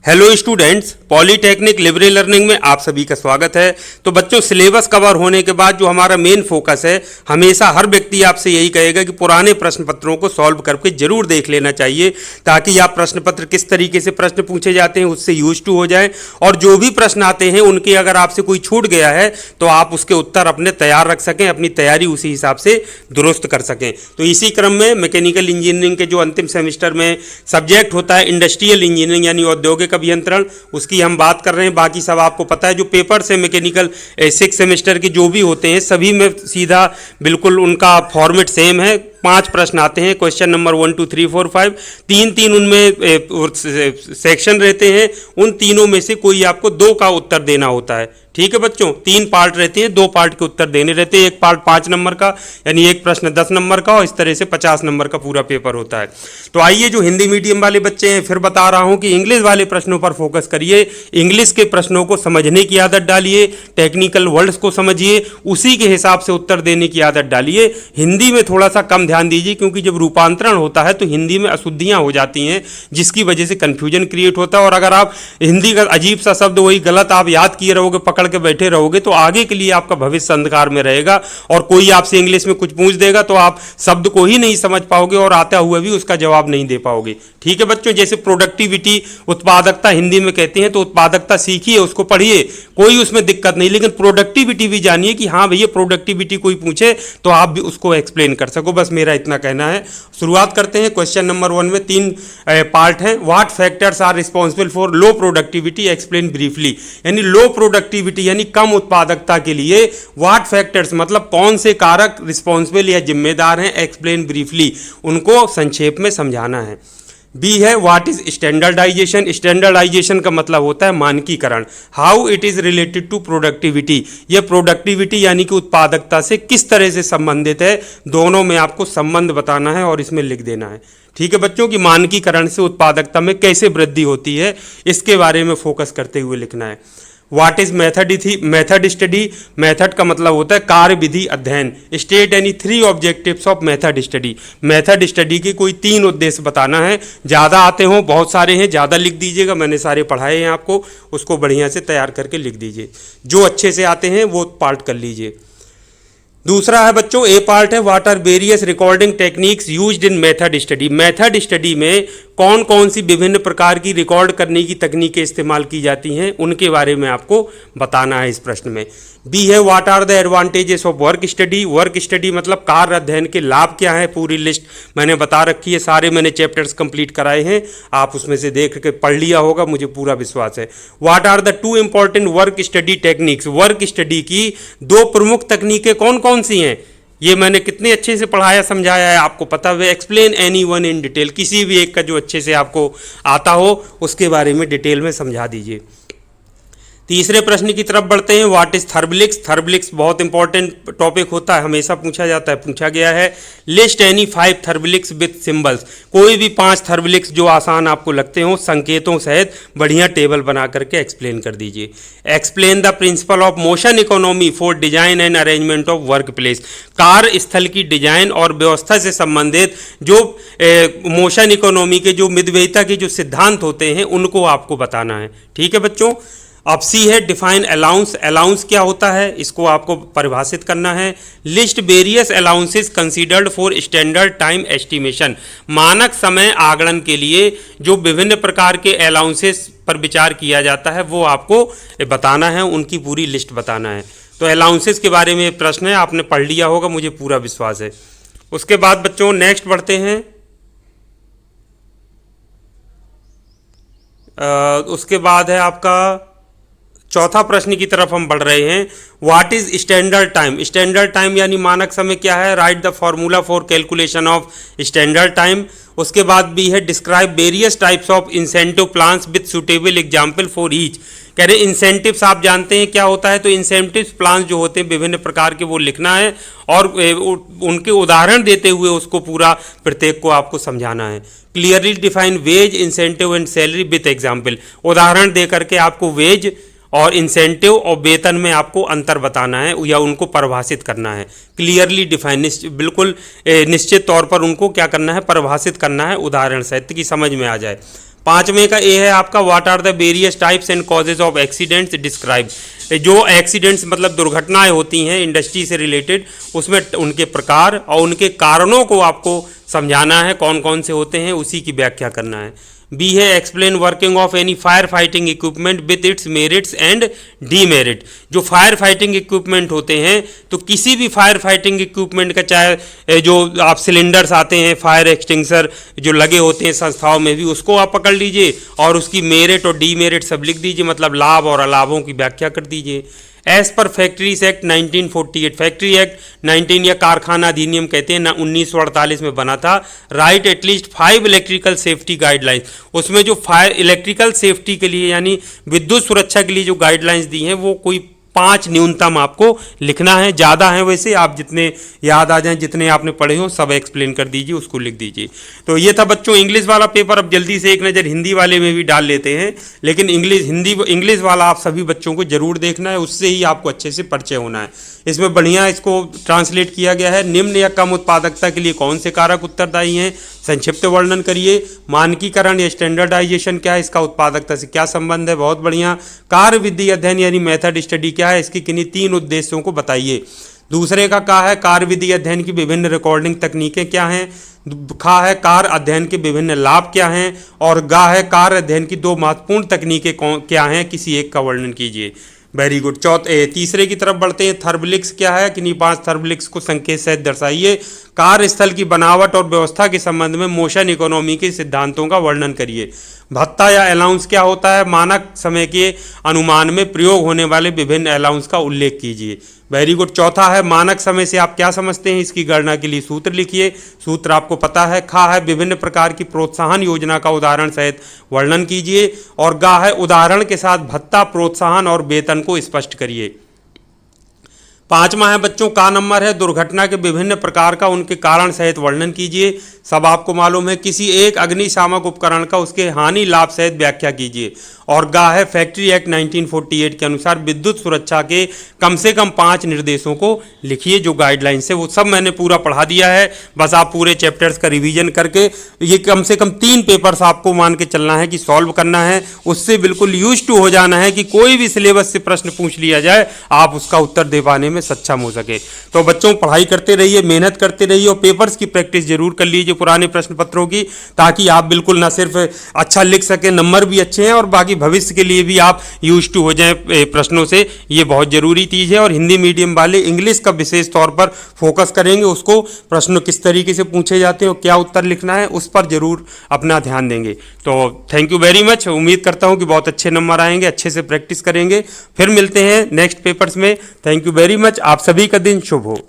Hello students, polytechnic liberal learning में आप सभी का स्वागत है। तो बच्चों, सिलेबस कवर होने के बाद जो हमारा मेन फोकस है, हमेशा हर व्यक्ति आपसे यही कहेगा कि पुराने प्रश्न पत्रों को सॉल्व करके जरूर देख लेना चाहिए, ताकि आप प्रश्न पत्र किस तरीके से प्रश्न पूछे जाते हैं उससे यूज टू हो जाए, और जो भी प्रश्न आते हैं उनके अगर आपसे कोई छूट गया है तो आप उसके उत्तर अपने तैयार रख सकें, अपनी तैयारी उसी हिसाब से दुरुस्त कर सकें। तो इसी क्रम में मैकेनिकल इंजीनियरिंग के जो अंतिम सेमेस्टर में सब्जेक्ट होता है इंडस्ट्रियल इंजीनियरिंग यानी औद्योगिक अभियंत्रण, उसकी हम बात कर रहे हैं। बाकी सब आपको पता है, जो पेपर से मैकेनिकल 6 सेमेस्टर के जो भी होते हैं सभी में सीधा बिल्कुल उनका फॉर्मेट सेम है। 5 प्रश्न आते हैं, क्वेश्चन नंबर 1 2 3 4 5, तीन उनमें सेक्शन रहते हैं। उन तीनों में से कोई आपको 2 का उत्तर देना होता है। ठीक है बच्चों, 3 पार्ट रहते हैं, 2 पार्ट के उत्तर देने रहते हैं। एक पार्ट 5 नंबर का यानी एक प्रश्न 10 नंबर का, और इस तरह से 50 नंबर का पूरा पेपर होता है। तो आइए, जो हिंदी मीडियम वाले बच्चे हैं, फिर बता रहा हूं कि इंग्लिश वाले प्रश्नों पर फोकस करिए। इंग्लिश के प्रश्नों को समझने की आदत डालिए, टेक्निकल वर्ड्स को समझिए, उसी के हिसाब से उत्तर देने की आदत डालिए। हिंदी में थोड़ा सा कम ध्यान दीजिए, क्योंकि जब रूपांतरण होता है तो हिंदी में अशुद्धियां हो जाती हैं, जिसकी वजह से कंफ्यूजन क्रिएट होता है। और अगर आप हिंदी का अजीब सा शब्द वही गलत आप याद किए रहोगे, पकड़ के बैठे रहोगे, तो आगे के लिए आपका भविष्य अंधकार में रहेगा। और कोई आपसे इंग्लिश में कुछ पूछ देगा तो आप शब्द को ही नहीं समझ पाओगे और आता हुआ भी उसका जवाब नहीं दे पाओगे। ठीक है बच्चों, जैसे प्रोडक्टिविटी, उत्पादकता हिंदी में कहते हैं, तो उत्पादकता सीखिए, उसको पढ़िए, कोई उसमें दिक्कत नहीं, लेकिन प्रोडक्टिविटी भी जानिए कि हाँ भैया प्रोडक्टिविटी कोई पूछे तो आप भी उसको एक्सप्लेन कर सको। बस मेरा इतना कहना है। शुरुआत करते हैं। क्वेश्चन नंबर 1 में 3 पार्ट हैं। What factors are responsible for low productivity, explain briefly. यानी लो प्रोडक्टिविटी यानी कम उत्पादकता के लिए व्हाट फैक्टर्स मतलब कौन से कारक रिस्पॉन्सिबल या जिम्मेदार हैं, एक्सप्लेन ब्रीफली, उनको संक्षेप में समझाना है। बी है व्हाट इज स्टैंडर्डाइजेशन। स्टैंडर्डाइजेशन का मतलब होता है मानकीकरण। How it is related to productivity, यह प्रोडक्टिविटी यानी कि उत्पादकता से किस तरह से संबंधित है, दोनों में आपको संबंध बताना है और इसमें लिख देना है। ठीक है बच्चों, कि मानकीकरण से उत्पादकता में कैसे वृद्धि होती है, इसके बारे में फोकस करते हुए लिखना है। What is method study. Method का मतलब होता है कार्य विधि अध्ययन। स्टेट यानी 3 objectives of method study. Method study के कोई 3 उद्देश्य बताना है। ज़्यादा आते हों, बहुत सारे हैं, ज़्यादा लिख दीजिएगा, मैंने सारे पढ़ाए हैं आपको, उसको बढ़िया से तैयार करके लिख दीजिए। जो अच्छे से आते हैं वो पार्ट कर लीजिए। दूसरा है बच्चों, ए पार्ट है what are various recording techniques used in method study. Method study में कौन कौन सी विभिन्न प्रकार की रिकॉर्ड करने की तकनीकें इस्तेमाल की जाती हैं, उनके बारे में आपको बताना है इस प्रश्न में। बी है what are the advantages of work study. Work study मतलब कार्य अध्ययन के लाभ क्या है, पूरी लिस्ट मैंने बता रखी है, सारे मैंने चैप्टर्स कंप्लीट कराए हैं, आप उसमें से देख के पढ़ लिया होगा, मुझे पूरा विश्वास है। What are the 2 important work study techniques. Work study की 2 प्रमुख तकनीकें कौन कौन सी हैं, ये मैंने कितने अच्छे से पढ़ाया समझाया है, आपको पता है। Explain any one in detail, किसी भी एक का जो अच्छे से आपको आता हो उसके बारे में डिटेल में समझा दीजिए। तीसरे प्रश्न की तरफ बढ़ते हैं। What is थर्बलिक्स। थर्बलिक्स बहुत इंपॉर्टेंट टॉपिक होता है, हमेशा पूछा जाता है, पूछा गया है। List any 5 therbligs with symbols. कोई भी 5 थर्बलिक्स जो आसान आपको लगते हो, संकेतों सहित बढ़िया टेबल बना करके एक्सप्लेन कर दीजिए। Explain the principle of motion economy for design and arrangement of work place. कार्यस्थल की डिजाइन और व्यवस्था से संबंधित जो मोशन इकोनॉमी के जो मितव्ययिता के जो सिद्धांत होते हैं उनको आपको बताना है। ठीक है बच्चों। अब सी है डिफाइन अलाउंस। अलाउंस क्या होता है, इसको आपको परिभाषित करना है। List various allowances considered for standard time estimation. मानक समय आगणन के लिए जो विभिन्न प्रकार के अलाउंसेस पर विचार किया जाता है वो आपको बताना है, उनकी पूरी लिस्ट बताना है। तो अलाउंसेस के बारे में प्रश्न है, आपने पढ़ लिया होगा, मुझे पूरा विश्वास है। उसके बाद बच्चों नेक्स्ट बढ़ते हैं। उसके बाद है आपका चौथा प्रश्न की तरफ हम बढ़ रहे हैं। What is standard time. Standard time यानी मानक समय क्या है, right the formula for calculation of standard time. उसके बाद भी है describe various types of incentive plans with suitable example for each. कह रहे इंसेंटिव्स आप जानते हैं क्या होता है, तो इंसेंटिव प्लान जो होते हैं विभिन्न प्रकार के वो लिखना है और उनके उदाहरण देते हुए उसको पूरा प्रत्येक को आपको समझाना है। Clearly define wage incentive and salary with example. उदाहरण दे करके आपको वेज और इंसेंटिव और वेतन में आपको अंतर बताना है या उनको परिभाषित करना है। क्लियरली डिफाइन, बिल्कुल निश्चित तौर पर उनको क्या करना है, परिभाषित करना है उदाहरण सहित कि समझ में आ जाए। 5वें का ए है आपका what are the various types and causes of accidents describe. जो एक्सीडेंट्स मतलब दुर्घटनाएं होती हैं इंडस्ट्री से रिलेटेड, उसमें उनके प्रकार और उनके कारणों को आपको समझाना है, कौन कौन से होते हैं उसी की व्याख्या करना है। बी है explain working of any fire fighting equipment with its merits and demerit. जो फायर फाइटिंग इक्विपमेंट होते हैं, तो किसी भी फायर फाइटिंग इक्विपमेंट का, चाहे जो आप सिलेंडर्स आते हैं, फायर एक्सटिंग्विशर जो लगे होते हैं संस्थाओं में भी, उसको आप पकड़ लीजिए और उसकी मेरिट और डीमेरिट सब लिख दीजिए, मतलब लाभ और अलाभों की व्याख्या कर दीजिए। As per factories act 1948, factory act 19 या कारखाना अधिनियम कहते हैं ना, 1948 में बना था। Right at least 5 electrical safety guidelines, उसमें जो फायर इलेक्ट्रिकल सेफ्टी के लिए यानी विद्युत सुरक्षा के लिए जो गाइडलाइंस दी हैं वो कोई 5 न्यूनतम आपको लिखना है। ज़्यादा है वैसे, आप जितने याद आ जाएं, जितने आपने पढ़े हो सब एक्सप्लेन कर दीजिए, उसको लिख दीजिए। तो ये था बच्चों इंग्लिश वाला पेपर। अब जल्दी से एक नज़र हिंदी वाले में भी डाल लेते हैं, लेकिन इंग्लिश वाला आप सभी बच्चों को जरूर देखना है, उससे ही आपको अच्छे से परिचय होना है। इसमें बढ़िया इसको ट्रांसलेट किया गया है। निम्न या कम उत्पादकता के लिए कौन से कारक उत्तरदायी हैं, संक्षिप्त वर्णन करिए। मानकीकरण या स्टैंडर्डाइजेशन क्या है, इसका उत्पादकता से क्या संबंध है, बहुत बढ़िया। कार्य विधि अध्ययन यानी मेथड स्टडी क्या है, इसकी किन्हीं 3 उद्देश्यों को बताइए। दूसरे का क्या है, कार्य विधि अध्ययन की विभिन्न रिकॉर्डिंग तकनीकें क्या हैं। खा है कार्य अध्ययन के विभिन्न लाभ क्या हैं, और गा है कार्य अध्ययन की 2 महत्वपूर्ण तकनीकें क्या हैं, किसी एक का वर्णन कीजिए। Very good. तीसरे की तरफ बढ़ते हैं। थर्बलिक्स क्या है, किन्हीं 5 थर्बलिक्स को संकेत सहित दर्शाइए। कार्यस्थल की बनावट और व्यवस्था के संबंध में मोशन इकोनॉमी के सिद्धांतों का वर्णन करिए। भत्ता या अलाउंस क्या होता है, मानक समय के अनुमान में प्रयोग होने वाले विभिन्न अलाउंस का उल्लेख कीजिए। Very good. चौथा है मानक समय से आप क्या समझते हैं, इसकी गणना के लिए सूत्र लिखिए। सूत्र आपको पता है। खा है विभिन्न प्रकार की प्रोत्साहन योजना का उदाहरण सहित वर्णन कीजिए। और गा है उदाहरण के साथ भत्ता, प्रोत्साहन और वेतन को स्पष्ट करिए। 5वां है बच्चों का नंबर है दुर्घटना के विभिन्न प्रकार का उनके कारण सहित वर्णन कीजिए। सब आपको मालूम है। किसी एक अग्निशामक उपकरण का उसके हानि लाभ सहित व्याख्या कीजिए। और गा है फैक्ट्री एक्ट 1948 के अनुसार विद्युत सुरक्षा के कम से कम 5 निर्देशों को लिखिए, जो गाइडलाइंस है वो सब मैंने पूरा पढ़ा दिया है। बस आप पूरे चैप्टर्स का रिवीजन करके ये कम से कम 3 पेपर्स आपको मान के चलना है कि सॉल्व करना है, उससे बिल्कुल यूज टू हो जाना है कि कोई भी सिलेबस से प्रश्न पूछ लिया जाए आप उसका उत्तर दे पाने में सक्षम हो सके। तो बच्चों पढ़ाई करते रहिए, मेहनत करते रहिए और पेपर्स की प्रैक्टिस जरूर कर लीजिए पुराने प्रश्न पत्रों की, ताकि आप बिल्कुल ना सिर्फ अच्छा लिख सके, नंबर भी अच्छे हैं और बाकी भविष्य के लिए भी आप यूज टू हो जाएं प्रश्नों से। ये बहुत जरूरी चीज़ है। और हिंदी मीडियम वाले इंग्लिश का विशेष तौर पर फोकस करेंगे, उसको प्रश्न किस तरीके से पूछे जाते हैं और क्या उत्तर लिखना है उस पर जरूर अपना ध्यान देंगे। तो थैंक यू वेरी मच। उम्मीद करता हूँ कि बहुत अच्छे नंबर आएंगे, अच्छे से प्रैक्टिस करेंगे। फिर मिलते हैं नेक्स्ट पेपर्स में। Thank you very much. आप सभी का दिन शुभ हो।